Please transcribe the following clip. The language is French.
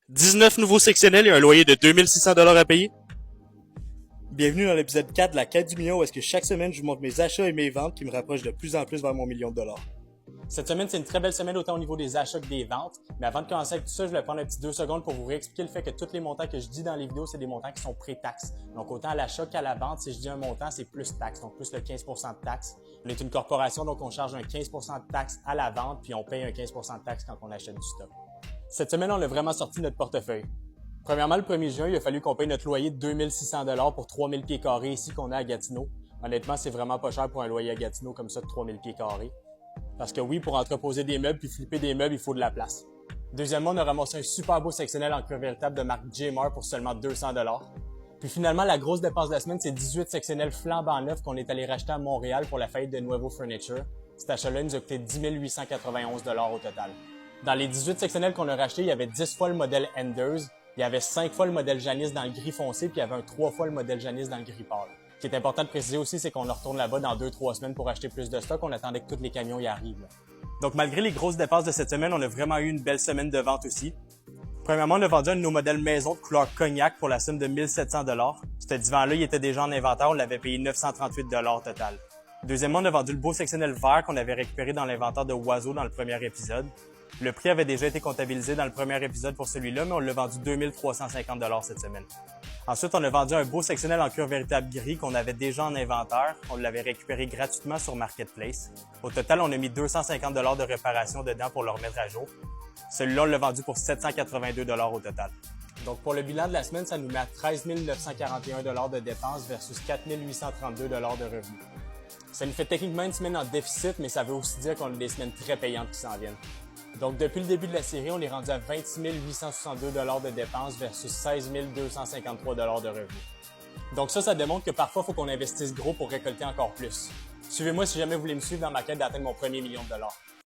19 nouveaux sectionnels et un loyer de 2600 $ à payer. Bienvenue dans l'épisode 4 de la quête du million où est-ce que chaque semaine je vous montre mes achats et mes ventes qui me rapprochent de plus en plus vers mon million de dollars. Cette semaine, c'est une très belle semaine autant au niveau des achats que des ventes. Mais avant de commencer avec tout ça, je vais prendre un petit 2 secondes pour vous réexpliquer le fait que tous les montants que je dis dans les vidéos, c'est des montants qui sont pré-taxes. Donc autant à l'achat qu'à la vente, si je dis un montant, c'est plus taxe, donc plus le 15% de taxe. On est une corporation, donc on charge un 15% de taxe à la vente, puis on paye un 15% de taxe quand on achète du stock. Cette semaine, on a vraiment sorti notre portefeuille. Premièrement, le 1er juin, il a fallu qu'on paye notre loyer de 2600 $ pour 3000 pieds carrés ici qu'on a à Gatineau. Honnêtement, c'est vraiment pas cher pour un loyer à Gatineau comme ça de 3000 pieds carrés. Parce que oui, pour entreposer des meubles puis flipper des meubles, il faut de la place. Deuxièmement, on a ramassé un super beau sectionnel en cuir véritable de marque J-Mar pour seulement 200 $. Puis finalement, la grosse dépense de la semaine, c'est 18 sectionnels flambant neufs qu'on est allé racheter à Montréal pour la faillite de Nuevo Furniture. Cet achat-là nous a coûté 10 891 $ au total. Dans les 18 sectionnels qu'on a rachetés, il y avait 10 fois le modèle Enders, il y avait 5 fois le modèle Janice dans le gris foncé, puis il y avait 3 fois le modèle Janice dans le gris pâle. Ce qui est important de préciser aussi, c'est qu'on retourne là-bas dans 2-3 semaines pour acheter plus de stock. On attendait que tous les camions y arrivent. Donc, malgré les grosses dépenses de cette semaine, on a vraiment eu une belle semaine de vente aussi. Premièrement, on a vendu un de nos modèles maison de couleur cognac pour la somme de 1700 $. Ce divan-là, il était déjà en inventaire. On l'avait payé 938 $ total. Deuxièmement, on a vendu le beau sectionnel vert qu'on avait récupéré dans l'inventaire de Oiseau dans le premier épisode. Le prix avait déjà été comptabilisé dans le premier épisode pour celui-là, mais on l'a vendu 2350 $ cette semaine. Ensuite, on a vendu un beau sectionnel en cuir véritable gris qu'on avait déjà en inventaire. On l'avait récupéré gratuitement sur Marketplace. Au total, on a mis 250 $ de réparation dedans pour le remettre à jour. Celui-là, on l'a vendu pour 782 $ au total. Donc, pour le bilan de la semaine, ça nous met à 13 941 $ de dépenses versus 4 832 $ de revenus. Ça nous fait techniquement une semaine en déficit, mais ça veut aussi dire qu'on a des semaines très payantes qui s'en viennent. Donc, depuis le début de la série, on est rendu à 26 862 $ de dépenses versus 16 253 $ de revenus. Donc ça démontre que parfois, il faut qu'on investisse gros pour récolter encore plus. Suivez-moi si jamais vous voulez me suivre dans ma quête d'atteindre mon premier million de dollars.